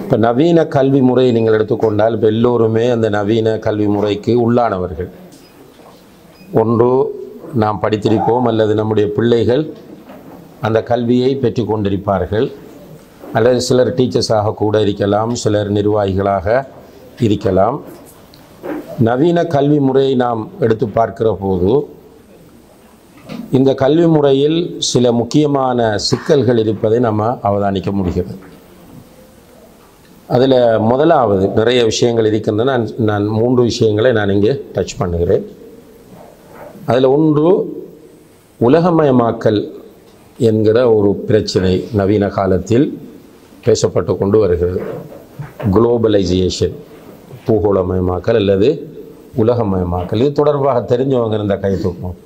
இப்போ நவீன கல்வி முறையை நீங்கள் எடுத்துக்கொண்டால் இப்போ எல்லோருமே அந்த நவீன கல்வி முறைக்கு உள்ளானவர்கள். ஒன்று நாம் படித்திருப்போம் அல்லது நம்முடைய பிள்ளைகள் அந்த கல்வியை பெற்று கொண்டிருப்பார்கள், அல்லது சிலர் டீச்சர்ஸாக கூட இருக்கலாம், சிலர் நிர்வாகிகளாக இருக்கலாம். நவீன கல்வி முறையை நாம் எடுத்து பார்க்கிற போது இந்த கல்வி முறையில் சில முக்கியமான சிக்கல்கள் இருப்பதை நம்ம அவதானிக்க முடிகிறது. அதில் முதலாவது நிறைய விஷயங்கள் இருக்கின்றன. நான் 3 விஷயங்களை நான் இங்கே டச் பண்ணுகிறேன். அதில் ஒன்று உலகமயமாக்கல் என்கிற ஒரு பிரச்சனை நவீன காலத்தில் பேசப்பட்டு கொண்டு வருகிறது. குளோபலைசேஷன், பூகோளமயமாக்கல் அல்லது உலகமயமாக்கல். இது தொடர்பாக தெரிஞ்சவங்க இந்த கை தூக்கணும்,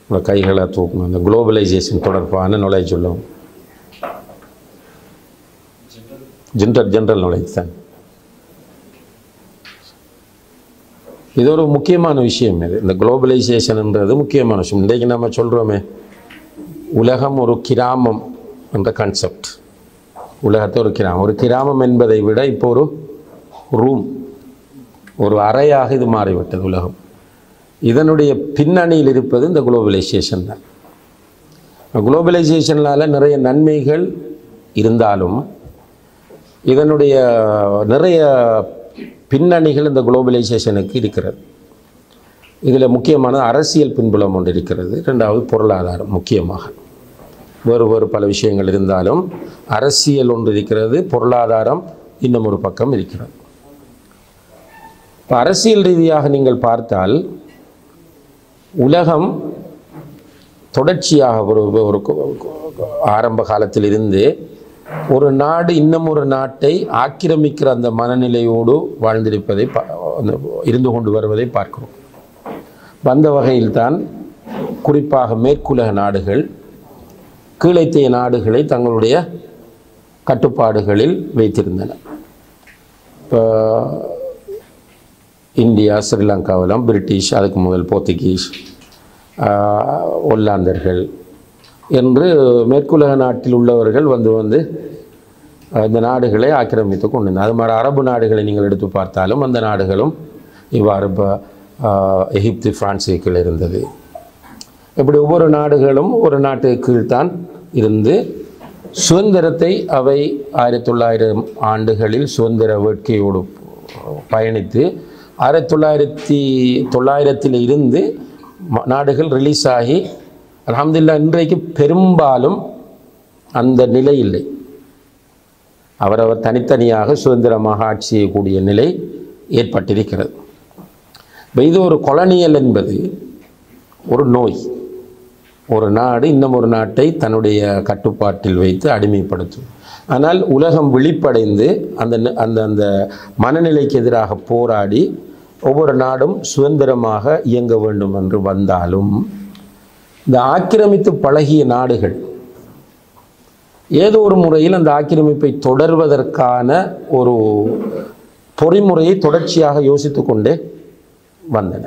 இந்த கைகளை தூக்கணும். இந்த குளோபலைசேஷன் தொடர்பான நாலேஜ் உள்ளவங்க, ஜென்ரல் நாலேஜ் தான். இது ஒரு முக்கியமான விஷயம். இது இந்த குளோபலைசேஷன்ன்றது முக்கியமான விஷயம். இன்றைக்கு நம்ம சொல்கிறோமே உலகம் ஒரு கிராமம் என்ற கான்செப்ட். உலகத்தை ஒரு கிராமம் என்பதை விட இப்போ ஒரு ரூம், ஒரு அறையாக இது மாறிவிட்டது உலகம். இதனுடைய பின்னணியில் இருப்பது இந்த குளோபலைசேஷன் தான். குளோபலைசேஷனால் நிறைய நன்மைகள் இருந்தாலும் இதனுடைய நிறைய பின்னணிகள் இந்த குளோபலைசேஷனுக்கு இருக்கிறது. இதில் முக்கியமான அரசியல் பின்புலம் ஒன்று இருக்கிறது. ரெண்டாவது பொருளாதாரம். முக்கியமாக வேறு பல விஷயங்கள் இருந்தாலும் அரசியல் ஒன்று இருக்கிறது, பொருளாதாரம் இன்னும் ஒரு பக்கம் இருக்கிறது. இப்போ அரசியல் ரீதியாக நீங்கள் பார்த்தால் உலகம் தொடர்ச்சியாக ஒரு ஆரம்ப காலத்தில் இருந்து ஒரு நாடு இன்னும் ஒரு நாட்டை ஆக்கிரமிக்கிற அந்த மனநிலையோடு வாழ்ந்திருப்பதை இருந்து கொண்டு வருவதை பார்க்கிறோம். அந்த வகையில்தான் குறிப்பாக மேற்குலக நாடுகள் கீழைத்திய நாடுகளை தங்களுடைய கட்டுப்பாடுகளில் வைத்திருந்தன. இப்போ இந்தியா, ஸ்ரீலங்காவெல்லாம் பிரிட்டிஷ், அதுக்கு முதல் போர்த்துகீஸ், ஒல்லாந்தர்கள் என்று மேற்குலக நாட்டில் உள்ளவர்கள் வந்து இந்த நாடுகளை ஆக்கிரமித்து கொண்டிருந்தார். அது மாதிரி அரபு நாடுகளை நீங்கள் எடுத்து பார்த்தாலும் அந்த நாடுகளும் இவ்வாறு இப்போ எகிப்து, பிரான்ஸு கீழ் இருந்தது. இப்படி ஒவ்வொரு நாடுகளும் ஒரு நாட்டு கீழ்தான் இருந்து சுதந்திரத்தை அவை 1900 ஆண்டுகளில் சுதந்திர வேட்கையோடு பயணித்து 1900 இருந்து நாடுகள் ரிலீஸ் ஆகி அல்ஹம்துலில்லாஹ் இன்றைக்கு பெரும்பாலும் அந்த நிலை இல்லை. அவரவர் தனித்தனியாக சுதந்திரமாக ஆட்சி செய்யக்கூடிய நிலை ஏற்பட்டிருக்கிறது. இது ஒரு கொலனியல் என்பது ஒரு நோய். ஒரு நாடு இன்னும் ஒரு நாட்டை தன்னுடைய கட்டுப்பாட்டில் வைத்து அடிமைப்படுத்தும். ஆனால் உலகம் விழிப்படைந்து அந்த மனநிலைக்கு எதிராக போராடி ஒவ்வொரு நாடும் சுதந்திரமாக இயங்க வேண்டும் என்று வந்தாலும் இந்த ஆக்கிரமித்து பழகிய நாடுகள் ஏதோ ஒரு முறையில் அந்த ஆக்கிரமிப்பை தொடர்வதற்கான ஒரு பொறிமுறையை தொடர்ச்சியாக யோசித்து கொண்டே வந்தன.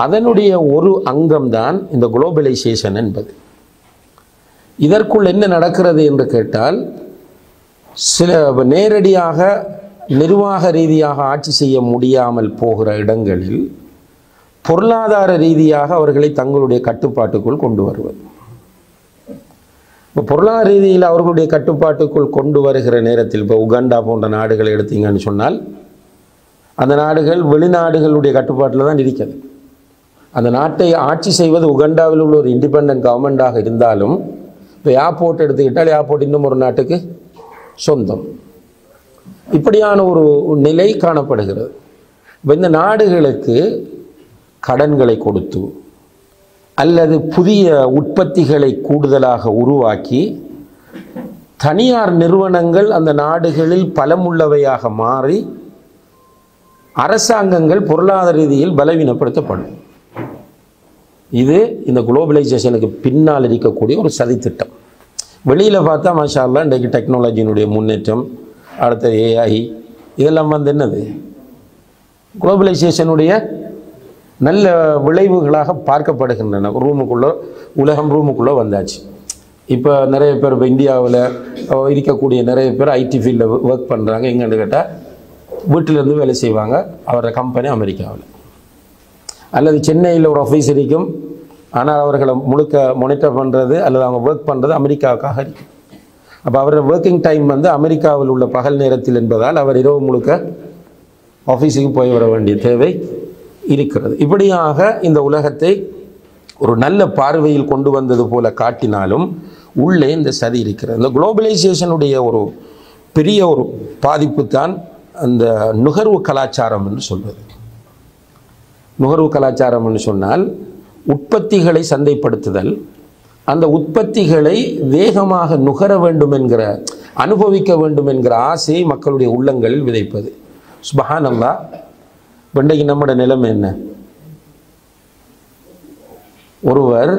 அதனுடைய ஒரு அங்கம்தான் இந்த குளோபலைசேஷன் என்பது. இதற்குள் என்ன நடக்கிறது என்று கேட்டால், சில நேரடியாக நிர்வாக ரீதியாக ஆட்சி செய்ய முடியாமல் போகிற இடங்களில் பொருளாதார ரீதியாக அவர்களை தங்களுடைய கட்டுப்பாட்டுக்குள் கொண்டு வருவது. இப்போ பொருளாதார ரீதியில் அவர்களுடைய கட்டுப்பாட்டுக்குள் கொண்டு வருகிற நேரத்தில், இப்போ உகாண்டா போன்ற நாடுகளை எடுத்தீங்கன்னு சொன்னால் அந்த நாடுகள் வெளிநாடுகளுடைய கட்டுப்பாட்டில் தான் இருக்கிறது. அந்த நாட்டை ஆட்சி செய்வது உகாண்டாவில் உள்ள ஒரு இண்டிபெண்டன்ட் கவர்மெண்டாக இருந்தாலும், இப்போ ஏர்போர்ட் எடுத்துக்கிட்டால் ஏர்போர்ட் இன்னும் ஒரு நாட்டுக்கு சொந்தம். இப்படியான ஒரு நிலை காணப்படுகிறது. இப்போ இந்த நாடுகளுக்கு கடன்களை கொடுத்து அல்லது புதிய உற்பத்திகளை கூடுதலாக உருவாக்கி தனியார் நிறுவனங்கள் அந்த நாடுகளில் பலமுள்ளவையாக மாறி அரசாங்கங்கள் பொருளாதார ரீதியில் பலவீனப்படுத்தப்படும். இது இந்த குளோபலைசேஷனுக்கு பின்னால் இருக்கக்கூடிய ஒரு சதித்திட்டம். வெளியில் பார்த்தா மாஷா அல்லாஹ் இன்றைக்கு டெக்னாலஜியினுடைய முன்னேற்றம், அடுத்த ஏஐ, இதெல்லாம் என்னது குளோபலைசேஷனுடைய நல்ல விளைவுகளாக பார்க்கப்படுகின்றன. உலகம் ரூமுக்குள்ளே வந்தாச்சு. இப்போ நிறைய பேர் இப்போ இந்தியாவில் இருக்கக்கூடிய நிறைய பேர் ஐடி ஃபீல்டில் ஒர்க் பண்ணுறாங்க. எங்கன்னு கேட்டால் வீட்டிலேருந்து வேலை செய்வாங்க. அவரோட கம்பெனி அமெரிக்காவில் அல்லது சென்னையில் ஒரு ஆஃபீஸ் இருக்கும். ஆனால் அவர்களை முழுக்க மானிட்டர் பண்ணுறது அல்லது அவங்க ஒர்க் பண்ணுறது அமெரிக்காவுக்காக இருக்கும். அப்போ அவரோட ஒர்க்கிங் டைம் வந்து அமெரிக்காவில் உள்ள பகல் நேரத்தில் என்பதால் அவர் இரவு முழுக்க ஆஃபீஸுக்கு போய் வர வேண்டிய தேவை இருக்கிறது. இப்படியாக இந்த உலகத்தை ஒரு நல்ல பார்வையில் கொண்டு வந்தது போல காட்டினாலும் உள்ளே இந்த சதி இருக்கிறது. இந்த குளோபலைசேஷனுடைய ஒரு பெரிய ஒரு பாதிப்பு தான் அந்த நுகர்வு கலாச்சாரம் என்று சொல்வது. நுகர்வு கலாச்சாரம் என்று சொன்னால் உற்பத்திகளை சந்தைப்படுத்துதல், அந்த உற்பத்திகளை வேகமாக நுகர வேண்டும் என்கிற, அனுபவிக்க வேண்டும் என்கிற ஆசையை மக்களுடைய உள்ளங்களில் விதைப்பது. சுப்ஹானல்லாஹ், இன்றைக்கு நம்முடைய நிலைமை என்ன? ஒருவர்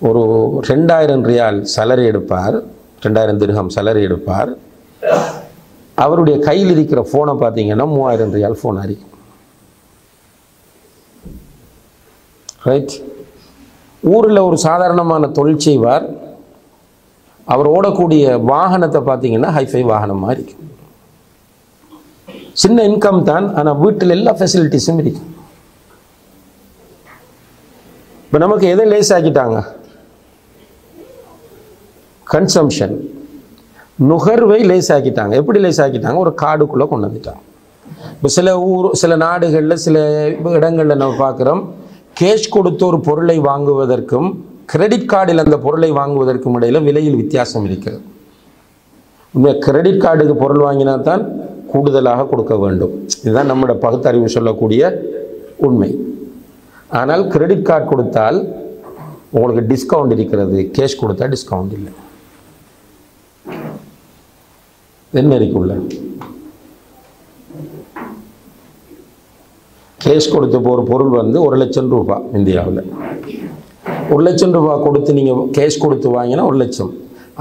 ஒரு 2000 ரியால் சலரி எடுப்பார், 2000 திர்ஹம் சலரி எடுப்பார். அவருடைய கையில் இருக்கிற ஃபோனை பார்த்தீங்கன்னா 3000 ரியால் ஃபோன் இருக்கும். ரைட்? ஊரில் ஒரு சாதாரணமான தொழில் செய்வார். அவர் ஓடக்கூடிய வாகனத்தை பார்த்தீங்கன்னா ஹைஃபை வாகனமாக இருக்கும். சின்ன இன்கம் தான், ஆனால் வீட்டில் எல்லா ஃபெசிலிட்டிஸும் இருக்கும். இப்போ நமக்கு எதை லேஸ் ஆக்கிட்டாங்க? கன்சம்ஷன், நுகர்வை லேஸ் ஆக்கிட்டாங்க. எப்படி லேஸ் ஆக்கிட்டாங்க? ஒரு கார்டுக்குள்ளே கொண்டு வந்துட்டாங்க. இப்போ சில நாடுகளில் சில இடங்களில் நம்ம பார்க்குறோம், கேஷ் கொடுத்து ஒரு பொருளை வாங்குவதற்கும் கிரெடிட் கார்டில் அந்த பொருளை வாங்குவதற்கும் இடையில் விலையில் வித்தியாசம் இருக்கிறது. இந்த கிரெடிட் கார்டுக்கு பொருள் வாங்கினா தான் கூடுதலாக கொடுக்க வேண்டும். இதுதான் நம்மளோட பகுத்தறிவு சொல்லக்கூடிய உண்மை. ஆனால் கிரெடிட் கார்டு கொடுத்தால் உங்களுக்கு டிஸ்கவுண்ட் இருக்கிறது, கேஷ் கொடுத்தா டிஸ்கவுண்ட் இல்லை. என்ன இருக்குள்ள? கேஷ் கொடுத்த ஒரு பொருள் வந்து 1,00,000 ரூபாய் இந்தியாவில். 1,00,000 ரூபாய் கொடுத்து நீங்கள் கேஷ் கொடுத்து வாங்கினா 1,00,000.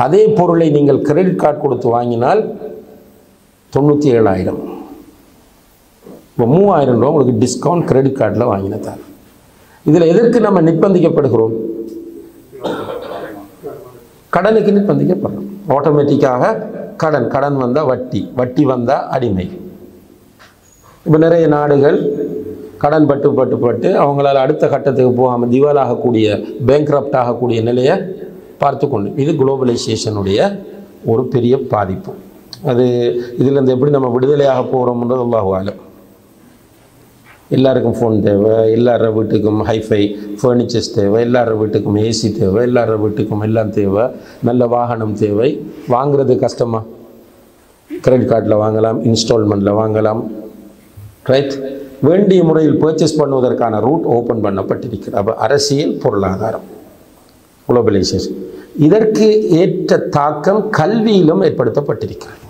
அதே பொருளை நீங்கள் கிரெடிட் கார்டு கொடுத்து வாங்கினால் 97,000. இப்போ 3,000 ரூபா உங்களுக்கு டிஸ்கவுண்ட் கிரெடிட் கார்டில் வாங்கினதால். இதில் எதற்கு நம்ம நிர்பந்திக்கப்படுகிறோம்? கடனுக்கு நிர்பந்திக்கப்படுறோம். ஆட்டோமேட்டிக்காக கடன் வந்தால் வட்டி, வட்டி வந்தால் அடிமை. இப்போ நிறைய நாடுகள் கடன் பட்டு அவங்களால் அடுத்த கட்டத்துக்கு போகாமல் திவாலாகக்கூடிய, பேங்க்ரப்ட் ஆகக்கூடிய நிலையை பார்த்து கொண்டு, இது குளோபலைசேஷனுடைய ஒரு பெரிய பாதிப்பு. அது இதிலேருந்து எப்படி நம்ம விடுதலையாக போகிறோம்ன்றது அல்லாஹு ஆலம். எல்லாருக்கும் ஃபோன் தேவை, எல்லார வீட்டுக்கும் ஹைஃபை ஃபர்னிச்சர்ஸ் தேவை, எல்லார வீட்டுக்கும் ஏசி தேவை, எல்லார வீட்டுக்கும் எல்லாம் தேவை, நல்ல வாகனம் தேவை. வாங்குறது கஷ்டமா? கிரெடிட் கார்டில் வாங்கலாம், இன்ஸ்டால்மெண்ட்டில் வாங்கலாம். ரைட்? வேண்டிய முறையில் பர்ச்சேஸ் பண்ணுவதற்கான ரூட் ஓப்பன் பண்ணப்பட்டிருக்கிறது. அப்போ அரசியல், பொருளாதாரம், குளோபலைசேஷன், இதற்கு ஏற்ற தாக்கம் கல்வியிலும் ஏற்படுத்தப்பட்டிருக்கிறது.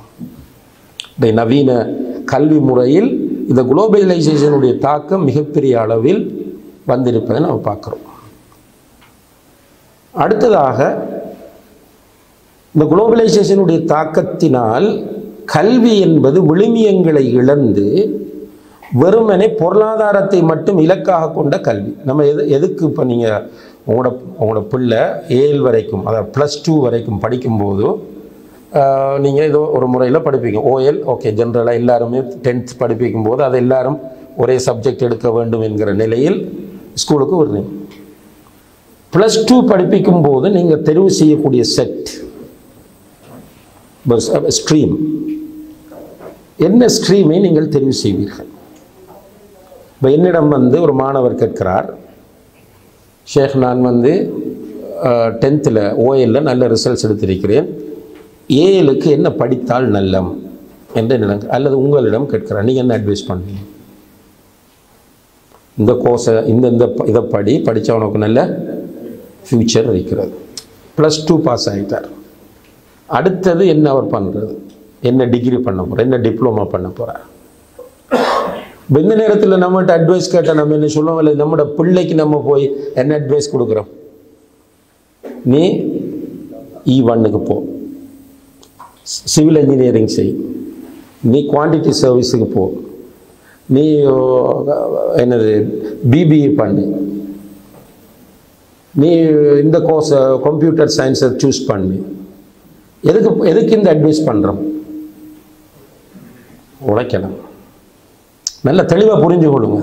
இந்த நவீன கல்வி முறையில் இந்த குளோபலைசேஷனுடைய தாக்கம் மிகப்பெரிய அளவில் வந்திருப்பதை நாம் பார்க்கிறோம். அடுத்ததாக, இந்த குளோபலைசேஷனுடைய தாக்கத்தினால் கல்வி என்பது விழுமியங்களை இழந்து வெறுமனே பொருளாதாரத்தை மட்டும் இலக்காக கொண்ட கல்வி. நம்ம எதுக்கு இப்போ நீங்கள் உங்களோட பிள்ளை 7 வரைக்கும், அதாவது +2 வரைக்கும் படிக்கும்போது நீங்கள் ஏதோ ஒரு முறையில் படிப்பீங்க. ஓஎல் ஓகே, ஜென்ரலாக எல்லாருமே 10th படிப்பிக்கும் போது அதை எல்லாரும் ஒரே சப்ஜெக்ட் எடுக்க வேண்டும் என்கிற நிலையில் ஸ்கூலுக்கு விடுறீங்க. +2 படிப்பிக்கும் போது நீங்கள் தெரிவு செய்யக்கூடிய செட் ஸ்ட்ரீம், என்ன ஸ்ட்ரீமை நீங்கள் தெரிவு செய்வீர்கள்? இப்போ என்னிடம் வந்து ஒரு மாணவர் கேட்கிறார், ஷேக் நான் வந்து 10th ஓஎல்ல நல்ல ரிசல்ட்ஸ் எடுத்திருக்கிறேன், ஏழுக்கு என்ன படித்தால் நல்லம் என்று நினைக்க, அல்லது உங்களிடம் கேட்கிறார், நீங்கள் என்ன அட்வைஸ் பண்ணுவீங்க? இந்த கோர்ஸை இதை படித்தா உனக்கு நல்ல ஃப்யூச்சர் இருக்கிறது. +2 பாஸ் ஆகிட்டார். அடுத்தது என்ன அவர் பண்ணுறது? என்ன டிகிரி பண்ண போகிறார்? என்ன டிப்ளமா பண்ண போகிறார்? இந்த நேரத்தில் நம்மகிட்ட அட்வைஸ் கேட்டால் நம்ம என்ன சொல்லுவோம்? இல்லை, நம்மளோட பிள்ளைக்கு நம்ம போய் என்ன அட்வைஸ் கொடுக்குறோம்? நீ E1க்கு போ, சிவில் இன்ஜினியரிங் செய், நீ குவான்டிட்டி சர்வீஸுக்கு போ, நீ என்னது பிபிஏ பண்ணு, நீ இந்த கோர்ஸ் கம்ப்யூட்டர் சயின்ஸை சூஸ் பண்ணு. எதுக்கு இந்த அட்வைஸ் பண்ணுறோம்? உழைக்கணும். நல்ல தெளிவாக புரிஞ்சு கொள்ளுங்க.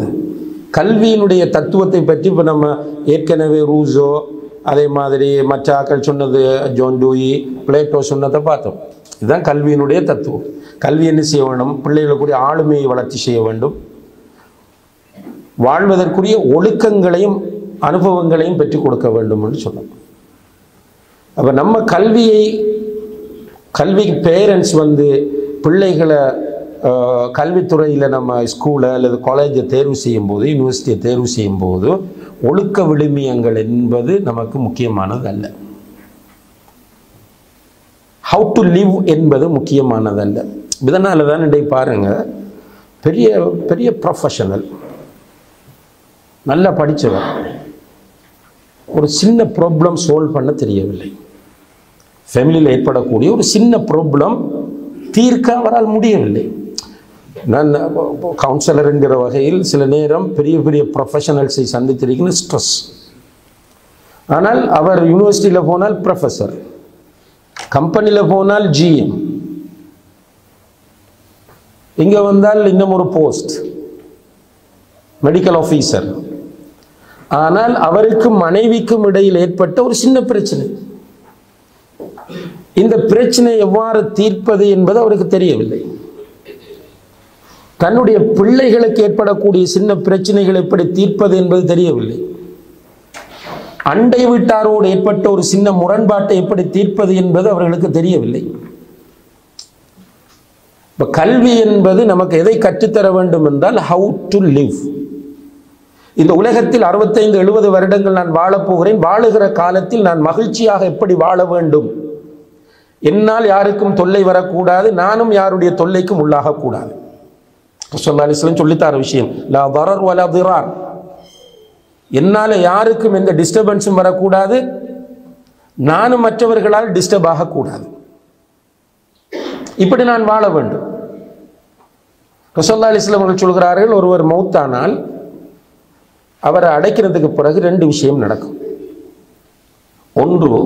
கல்வியினுடைய தத்துவத்தை பற்றி இப்போ நம்ம ஏற்கனவே ரூசோ, அதே மாதிரி மற்ற ஆக்கள் சொன்னது, ஜோன் டூயி, பிளேட்டோ சொன்னதை பார்த்தோம். இதுதான் கல்வியினுடைய தத்துவம். கல்வி என்ன செய்ய வேண்டும்? பிள்ளைகளுக்குரிய ஆளுமையை வளர்ச்சி செய்ய வேண்டும், வாழ்வதற்குரிய ஒழுக்கங்களையும் அனுபவங்களையும் பெற்றுக் கொடுக்க வேண்டும் என்று சொன்னோம். அப்போ நம்ம கல்விக்கு பேரண்ட்ஸ் பிள்ளைகளை கல்வித்துறையில் நம்ம ஸ்கூலை அல்லது காலேஜை தேர்வு செய்யும் போது, யூனிவர்சிட்டியை தேர்வு செய்யும் போது ஒழுக்க விழுமியங்கள் என்பது நமக்கு முக்கியமானது அல்ல. ஹவு டு லிவ் என்பது முக்கியமானது அல்ல. இதனால தான் இன்றைக்கு பாருங்க, பெரிய பெரிய ப்ரொஃபஷனல் நல்லா படித்தவர் ஒரு சின்ன ப்ராப்ளம் சால்வ் பண்ண தெரியவில்லை. ஃபேமிலியில் ஏற்படக்கூடிய ஒரு சின்ன ப்ராப்ளம் தீர்க்க அவரால் முடியவில்லை. நான் கவுன்சிலர் என்கிற வகையில் சில நேரம் பெரிய பெரிய ப்ரொஃபஷனல்ஸை சந்தித்திருக்கிற ஸ்ட்ரெஸ். ஆனால் அவர் யூனிவர்சிட்டியில் போனால் ப்ரொஃபஸர், கம்பெனியில் போனால் GM, இங்கே வந்தால் இன்னும் ஒரு போஸ்ட் மெடிக்கல் ஆஃபீஸர். ஆனால் அவருக்கும் மனைவிக்கும் இடையில் ஏற்பட்ட ஒரு சின்ன பிரச்சனை. இந்த பிரச்சனை எவ்வாறு தீர்ப்பது என்பது அவருக்கு தெரியவில்லை. தன்னுடைய பிள்ளைகளுக்கு ஏற்படக்கூடிய சின்ன பிரச்சனைகள் எப்படி தீர்ப்பது என்பது தெரியவில்லை. அண்டை வீட்டாரோடு ஏற்பட்ட ஒரு சின்ன முரண்பாட்டை எப்படி தீர்ப்பது என்பது அவர்களுக்கு தெரியவில்லை. இப்ப கல்வி என்பது நமக்கு எதை கற்றுத்தர வேண்டும் என்றால் ஹவு டு லிவ். இந்த உலகத்தில் 65-70 வருடங்கள் நான் வாழப்போகிறேன். வாழுகிற காலத்தில் நான் மகிழ்ச்சியாக எப்படி வாழ வேண்டும், என்னால் யாருக்கும் தொல்லை வரக்கூடாது, நானும் யாருடைய தொல்லைக்கும் உள்ளாகக்கூடாது. ஸல்லல்லாஹு அலைஹி வஸல்லம் சொல்லித்தார விஷயம், லா தரர் வலா திரார். என்னால் யாருக்கும் எந்த டிஸ்டர்பன்ஸும் வரக்கூடாது, நானும் மற்றவர்களால் டிஸ்டர்ப் ஆகக்கூடாது. இப்படி நான் வாழ வேண்டும். ஸல்லல்லாஹு அலைஹி வஸல்லம் அவர்கள் சொல்கிறார்கள், ஒருவர் மௌத்தானால் அவரை அடைக்கிறதுக்கு பிறகு 2 விஷயம் நடக்கும். ஒன்று,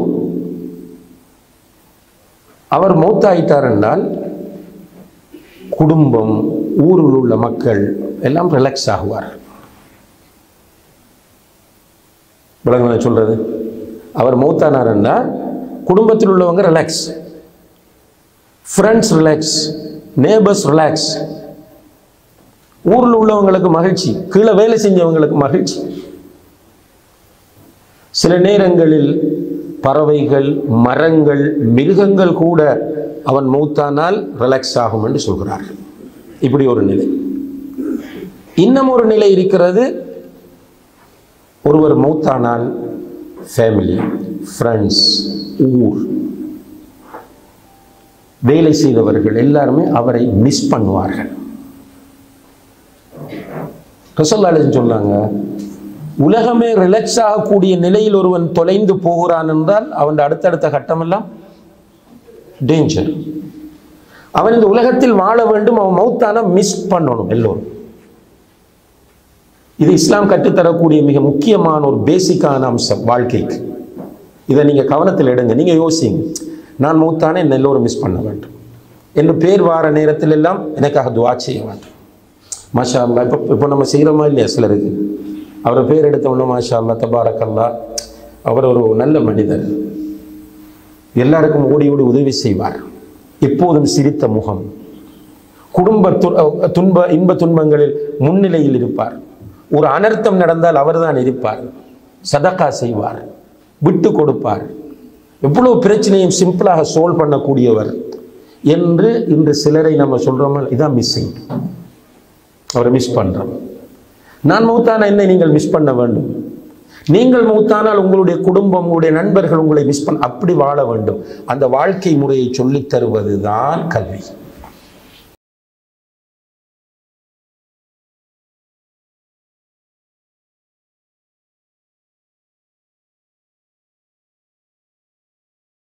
அவர் மௌத்தாயிட்டார் என்றால் குடும்பம், ஊரில் உள்ள மக்கள் எல்லாம் ரிலாக்ஸ் ஆகுவார். விளங்க சொல்றது, அவர் மௌத்தானார் என்றால் குடும்பத்தில் உள்ளவங்க relax, friends relax, neighbours relax, ஊரில் உள்ளவங்களுக்கு மகிழ்ச்சி, கீழே வேலை செஞ்சவங்களுக்கு மகிழ்ச்சி. சில நேரங்களில் பறவைகள், மரங்கள், மிருகங்கள் கூட அவன் மௌத்தானால் ரிலாக்ஸ் ஆகும் என்று சொல்கிறார்கள். இப்படி ஒரு நிலை. இன்னும் ஒரு நிலை இருக்கிறது, ஒருவர் மௌத்தானால் ஃபேமிலி, ஃப்ரெண்ட்ஸ், ஊர், வேலை செய்தவர்கள் எல்லாருமே அவரை மிஸ் பண்ணுவார்கள். ரசூலுல்லாஹி அலைஹி வஸல்லம் சொன்னாங்க, உலகமே ரிலாக்ஸ் ஆகக்கூடிய நிலையில் ஒருவன் தொலைந்து போகிறான் என்றால் அவன் அடுத்தடுத்த கட்டமெல்லாம் டேஞ்சர். அவன் இந்த உலகத்தில் வாழ வேண்டும், அவன் மௌத்தான மிஸ் பண்ணணும் எல்லோரும். இது இஸ்லாம் கற்றுத்தரக்கூடிய மிக முக்கியமான ஒரு பேசிக்கான அம்சம் வாழ்க்கைக்கு. இதை நீங்க கவனத்தில் எடுங்க. நீங்க யோசிங்க, நான் மௌத்தான என்ன எல்லோரும் மிஸ் பண்ண வேண்டும் என்று பேர் வார நேரத்தில் எல்லாம் எனக்காக துஆ செய்ய வேண்டும். மாஷா அல்லாஹ். இப்போ நம்ம செய்கிறோமா இல்லையா? சிலருக்கு அவரை பேர் எடுத்தவொன்னே மாஷா அல்லாஹ், தபாரக்கல்லாஹ், அவர் ஒரு நல்ல மனிதர், எல்லாருக்கும் ஓடி ஓடி உதவி செய்வார், எப்போதும் சிரித்த முகம், குடும்ப இன்ப துன்பங்களில் முன்னிலையில் இருப்பார், ஒரு அனர்த்தம் நடந்தால் அவர்தான் இருப்பார், சதகா செய்வார், விட்டு கொடுப்பார், எவ்வளவு பிரச்சனையும் சிம்பிளாக சால்வ் பண்ணக்கூடியவர் என்று இன்று சிலரை நம்ம சொல்றோமா? இதான் மிஸ்ஸிங். அவரை மிஸ் பண்றோம். நான் மௌத்தான என்னை நீங்கள் மிஸ் பண்ண வேண்டும். நீங்கள் மௌத்தானால் உங்களுடைய குடும்பம், உங்களுடைய நண்பர்கள் உங்களை மிஸ் பண்ண, அப்படி வாழ வேண்டும். அந்த வாழ்க்கை முறையை சொல்லித் தருவதுதான் கல்வி.